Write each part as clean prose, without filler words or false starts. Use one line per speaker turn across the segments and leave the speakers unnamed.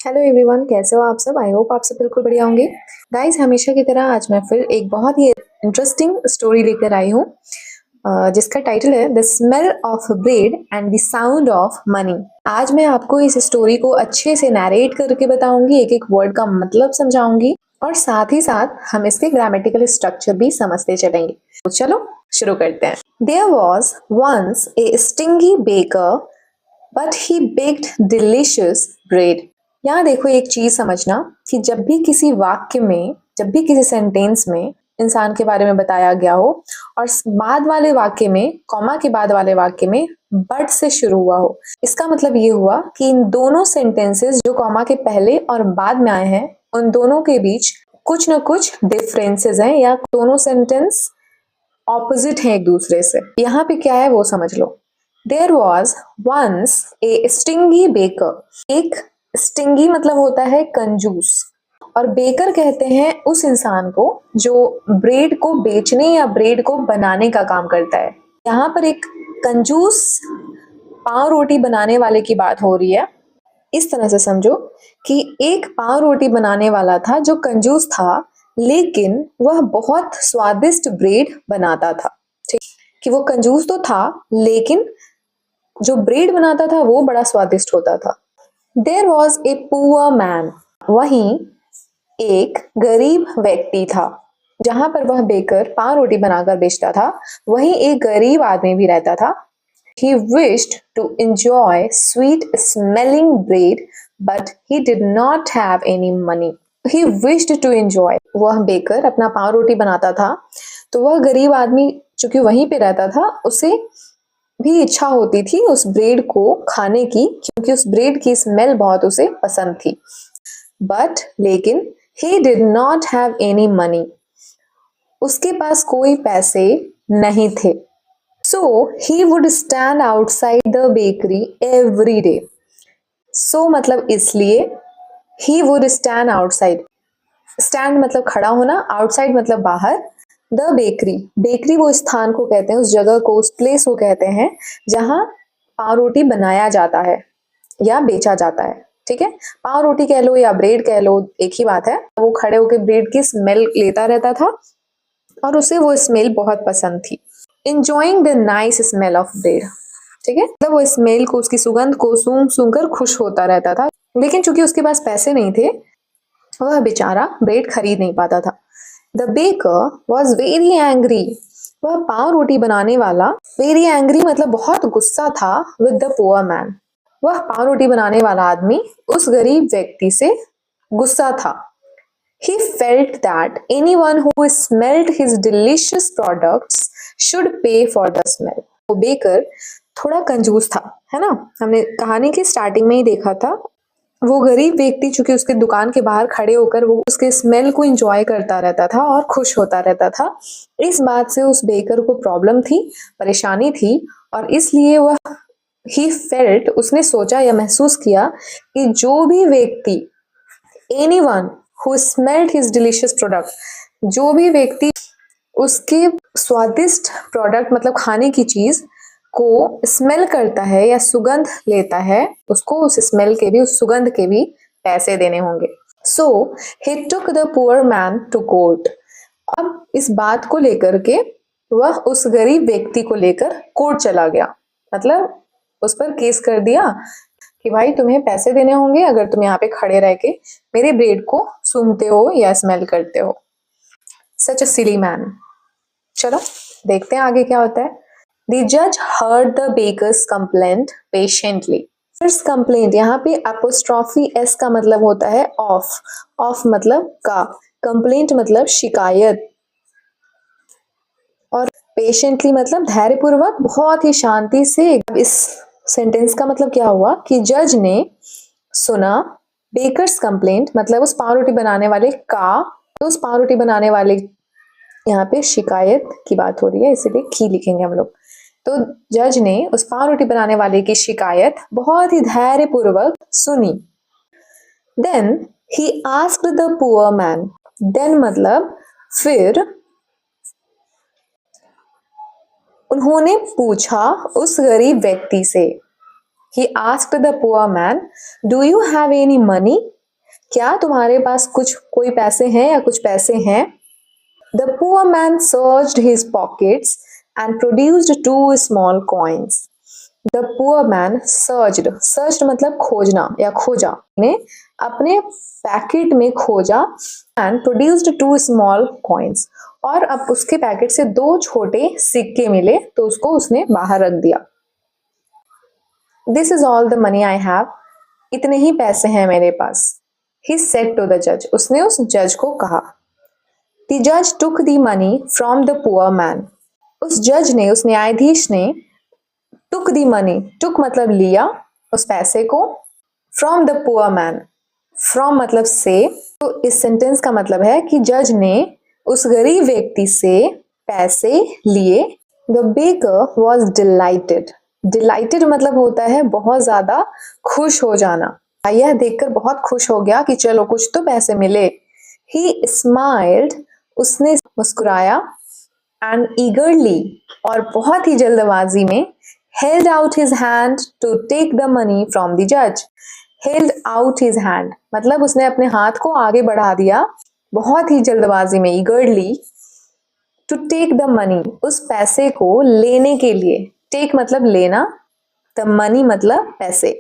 Hello everyone, कैसे हो आप सब। आई होप आप सब बिल्कुल बढ़िया होंगे। गाइस, हमेशा की तरह आज मैं फिर एक बहुत ही इंटरेस्टिंग स्टोरी लेकर आई हूँ जिसका टाइटल है the smell of bread and the sound of money. आज मैं आपको इस स्टोरी को अच्छे से नरेट करके बताऊंगी, एक एक वर्ड का मतलब समझाऊंगी और साथ ही साथ हम इसके ग्रामेटिकल स्ट्रक्चर भी समझते चलेंगे। तो चलो शुरू करते हैं। There was once a stingy baker but he baked delicious bread. यहाँ देखो, एक चीज समझना कि जब भी किसी वाक्य में, जब भी किसी सेंटेंस में इंसान के बारे में बताया गया हो और बाद वाले वाक्य में, कॉमा के बाद वाले वाक्य में बट से शुरू हुआ हो, इसका मतलब ये हुआ कि इन दोनों सेंटेंसेस जो कॉमा के पहले और बाद में आए हैं, उन दोनों के बीच कुछ न कुछ डिफरेंसेस हैं या दोनों सेंटेंस ऑपोजिट हैं एक दूसरे से। यहाँ पे क्या है वो समझ लो। There was once a stingy baker। एक स्टिंगी मतलब होता है कंजूस, और बेकर कहते हैं उस इंसान को जो ब्रेड को बेचने या ब्रेड को बनाने का काम करता है। यहाँ पर एक कंजूस पाव रोटी बनाने वाले की बात हो रही है। इस तरह से समझो कि एक पाव रोटी बनाने वाला था जो कंजूस था, लेकिन वह बहुत स्वादिष्ट ब्रेड बनाता था। ठीक, कि वो कंजूस तो था लेकिन जो ब्रेड बनाता था वो बड़ा स्वादिष्ट होता था। There was a poor man. वहीं एक गरीब व्यक्ति था। जहां पर वह बेकर पाव रोटी बनाकर बेचता था, वहीं एक गरीब आदमी भी रहता था। He wished to enjoy sweet smelling bread, but he did not have any money. He wished to enjoy। वह बेकर अपना पाव रोटी बनाता था, तो वह गरीब आदमी चूंकि वहीं पे रहता था, उसे भी इच्छा होती थी उस ब्रेड को खाने की, क्योंकि उस ब्रेड की स्मेल बहुत उसे पसंद थी। बट लेकिन he did not have any money। उसके पास कोई पैसे नहीं थे। So he would stand outside the bakery every day। So मतलब इसलिए he would stand outside। stand मतलब खड़ा होना, outside मतलब बाहर। द बेकरी, बेकरी वो स्थान को कहते हैं, उस जगह को, उस प्लेस को कहते हैं जहां पाव रोटी बनाया जाता है या बेचा जाता है। ठीक है, पाव रोटी कह लो या ब्रेड कह लो, एक ही बात है। वो खड़े होकर ब्रेड की स्मेल लेता रहता था और उसे वो स्मेल बहुत पसंद थी। Enjoying the nice smell of bread। ठीक है, मतलब वो स्मेल को, उसकी सुगंध को सूंघ सूंघ कर खुश होता रहता था। लेकिन चूंकि उसके पास पैसे नहीं थे, वह बेचारा ब्रेड खरीद नहीं पाता था। The baker was very angry। वह पाव रोटी बनाने वाला very angry मतलब बहुत गुस्सा था with the poor man। वह पाव रोटी बनाने वाला आदमी उस गरीब व्यक्ति से गुस्सा था। He felt that anyone who smelled his delicious products should pay for the smell। वो बेकर थोड़ा कंजूस था, है ना। हमने कहानी की स्टार्टिंग में ही देखा था। वो गरीब व्यक्ति चूंकि उसके दुकान के बाहर खड़े होकर वो उसके स्मेल को एंजॉय करता रहता था और खुश होता रहता था। इस बात से उस बेकर को प्रॉब्लम थी, परेशानी थी, और इसलिए वह ही फेल्ट, उसने सोचा या महसूस किया कि जो भी व्यक्ति, anyone who smelled his delicious product, जो भी व्यक्ति उसके स्वादिष्ट प्रोडक्ट मतलब खाने की चीज को स्मेल करता है या सुगंध लेता है, उसको उस स्मेल के भी, उस सुगंध के भी पैसे देने होंगे। So he took the poor man to court. अब इस बात को लेकर के वह उस गरीब व्यक्ति को लेकर कोर्ट चला गया, मतलब उस पर केस कर दिया कि भाई तुम्हें पैसे देने होंगे अगर तुम यहाँ पे खड़े रह के मेरे ब्रेड को सूंघते हो या स्मेल करते हो। सच अ सिली मैन। चलो देखते हैं आगे क्या होता है। The judge heard the baker's complaint patiently। First complaint, यहाँ पे apostrophe s का मतलब होता है of। of मतलब का, complaint मतलब शिकायत, और patiently मतलब धैर्यपूर्वक, बहुत ही शांति से। इस सेंटेंस का मतलब क्या हुआ कि जज ने सुना बेकर्स कंप्लेंट, मतलब उस पाव रोटी बनाने वाले का, तो उस पाव रोटी बनाने वाले, यहाँ पे शिकायत की बात हो रही है इसीलिए की लिखेंगे हम लोग। तो जज ने उस पाव रोटी बनाने वाले की शिकायत बहुत ही धैर्यपूर्वक सुनी। Then he asked the poor man. Then मतलब फिर उन्होंने पूछा उस गरीब व्यक्ति से। He asked the poor man, do you have any money. क्या तुम्हारे पास कोई पैसे हैं या कुछ पैसे हैं? The poor man searched his pockets and produced 2 small coins. The poor man searched मतलब खोजना या खोजा, ने अपने पैकेट में खोजा and produced 2 small coins. और अब उसके पैकेट से 2 छोटे सिक्के मिले तो उसको उसने बाहर रख दिया। This is all the money I have. इतने ही पैसे हैं मेरे पास। He said to the judge. उसने उस जज को कहा। The judge took the money from the poor man. उस जज ने, उस न्यायाधीश ने took the money, took मतलब लिया उस पैसे को, from the poor man. From मतलब से, तो इस सेंटेंस का मतलब है कि जज ने उस गरीब व्यक्ति से पैसे लिए। The baker was delighted. Delighted मतलब होता है बहुत ज्यादा खुश हो जाना। यह देखकर बहुत खुश हो गया कि चलो कुछ तो पैसे मिले। He smiled, उसने मुस्कुराया, and eagerly, और बहुत ही जल्दबाजी में, held out his hand to take the money from the judge. Held out his hand मतलब उसने अपने हाथ को आगे बढ़ा दिया बहुत ही जल्दबाजी में, eagerly, to take the money, उस पैसे को लेने के लिए। take मतलब लेना, the money मतलब पैसे,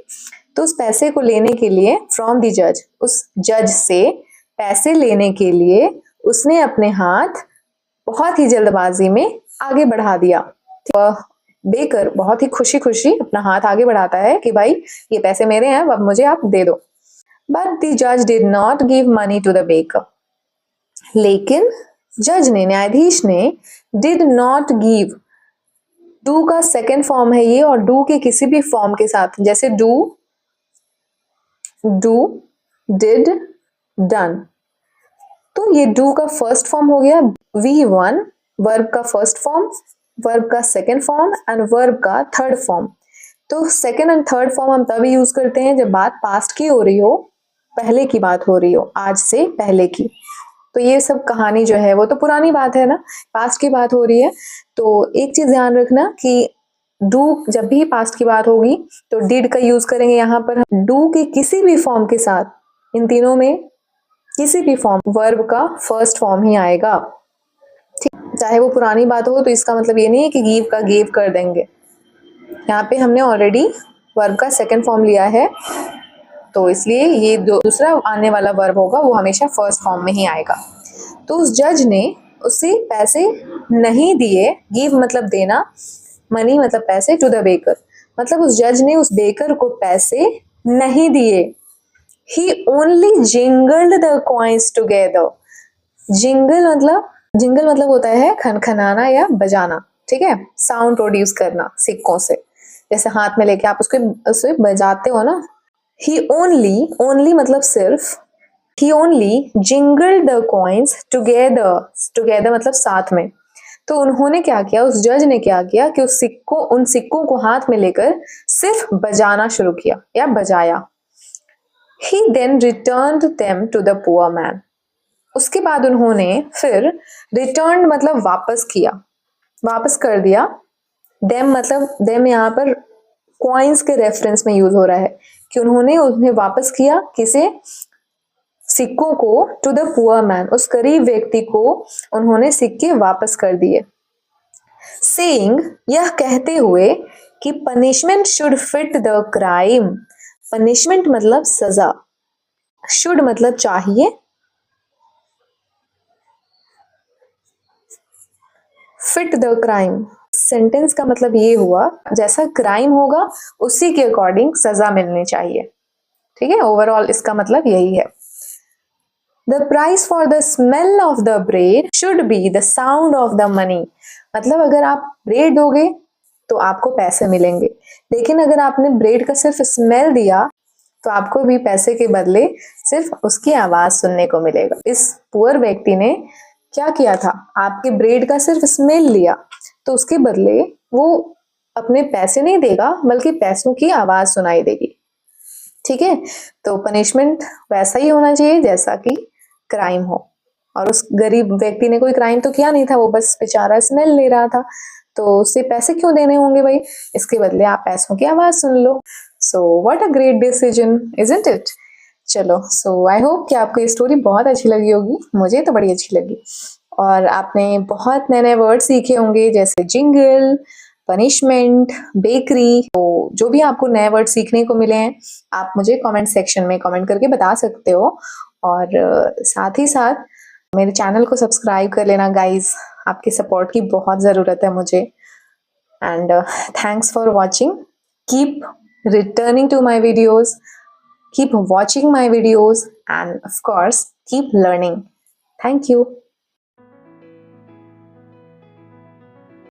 तो उस पैसे को लेने के लिए from the judge, उस जज से पैसे लेने के लिए उसने अपने हाथ बहुत ही जल्दबाजी में आगे बढ़ा दिया। बेकर बहुत ही खुशी खुशी अपना हाथ आगे बढ़ाता है कि भाई ये पैसे मेरे हैं, अब मुझे आप दे दो। But the judge did not give money to the baker. लेकिन जज ने, न्यायाधीश ने did not give, डू का सेकेंड फॉर्म है ये, और डू के किसी भी फॉर्म के साथ, जैसे डू, डिड, डन, तो ये डू का फर्स्ट फॉर्म हो गया V1, वर्ब का फर्स्ट फॉर्म, वर्ब का सेकेंड फॉर्म एंड वर्ब का थर्ड फॉर्म। तो सेकेंड एंड थर्ड फॉर्म हम तभी यूज करते हैं जब बात पास्ट की हो रही हो, पहले की बात हो रही हो, आज से पहले की। तो ये सब कहानी जो है वो तो पुरानी बात है ना, पास्ट की बात हो रही है। तो एक चीज ध्यान रखना कि डू जब भी पास्ट की बात होगी तो डिड का यूज करेंगे यहाँ पर। डू के किसी भी फॉर्म के साथ, इन तीनों में किसी भी फॉर्म, वर्ब का फर्स्ट फॉर्म ही आएगा, ठीक, चाहे वो पुरानी बात हो। तो इसका मतलब ये नहीं है कि गिव का गेव कर देंगे, यहाँ पे हमने ऑलरेडी वर्ब का सेकंड फॉर्म लिया है, तो इसलिए ये दूसरा आने वाला वर्ब होगा वो हमेशा फर्स्ट फॉर्म में ही आएगा। तो उस जज ने उसे पैसे नहीं दिए, गिव मतलब देना, मनी मतलब पैसे, टू द बेकर मतलब उस जज ने उस बेकर को पैसे नहीं दिए। He only jingled the coins together. Jingle मतलब होता है खनखनाना या बजाना, ठीक है, साउंड प्रोड्यूस करना सिक्कों से, जैसे हाथ में लेके आप उसे बजाते हो ना। He only मतलब सिर्फ, he only jingled the coins together मतलब साथ में। तो उन्होंने क्या किया, उस जज ने क्या किया कि उन सिक्कों को हाथ में लेकर सिर्फ बजाना शुरू किया या बजाया। He then returned them to the poor man. उसके बाद उन्होंने फिर returned मतलब वापस किया, वापस कर दिया। them मतलब them यहाँ पर coins के रेफरेंस में यूज हो रहा है कि उन्हें वापस किया, किसे, सिक्कों को, to the poor man उस गरीब व्यक्ति को उन्होंने सिक्के वापस कर दिए। Saying यह कहते हुए कि punishment should fit the crime. Punishment मतलब सजा, शुड मतलब चाहिए, फिट द क्राइम सेंटेंस का मतलब ये हुआ जैसा क्राइम होगा उसी के अकॉर्डिंग सजा मिलनी चाहिए, ठीक है। ओवरऑल इसका मतलब यही है। The price for the smell of the bread should be the sound of the money, मतलब अगर आप ब्रेड दोगे तो आपको पैसे मिलेंगे, लेकिन अगर आपने ब्रेड का सिर्फ स्मेल दिया तो आपको भी पैसे के बदले सिर्फ उसकी आवाज सुनने को मिलेगा। इस पुअर व्यक्ति ने क्या किया था, आपके ब्रेड का सिर्फ स्मेल लिया, तो उसके बदले वो अपने पैसे नहीं देगा बल्कि पैसों की आवाज सुनाई देगी, ठीक है। तो पनिशमेंट वैसा ही होना चाहिए जैसा कि क्राइम हो, और उस गरीब व्यक्ति ने कोई क्राइम तो किया नहीं था, वो बस बेचारा स्मेल ले रहा था, तो उससे पैसे क्यों देने होंगे भाई, इसके बदले आप पैसों की आवाज सुन लो। So what a great decision, isn't it. चलो, सो आई होप कि आपको ये स्टोरी बहुत अच्छी लगी होगी। मुझे तो बड़ी अच्छी लगी और आपने बहुत नए-नए वर्ड सीखे होंगे जैसे जिंगल, पनिशमेंट, बेकरी। तो जो भी आपको नए वर्ड सीखने को मिले हैं, आप मुझे कमेंट सेक्शन में कमेंट करके बता सकते हो और साथ ही साथ मेरे चैनल को सब्सक्राइब कर लेना गाइस। आपकी सपोर्ट की बहुत ज़रूरत है मुझे। And thanks for watching. Keep returning to my videos, keep watching my videos, and of course keep learning. Thank you.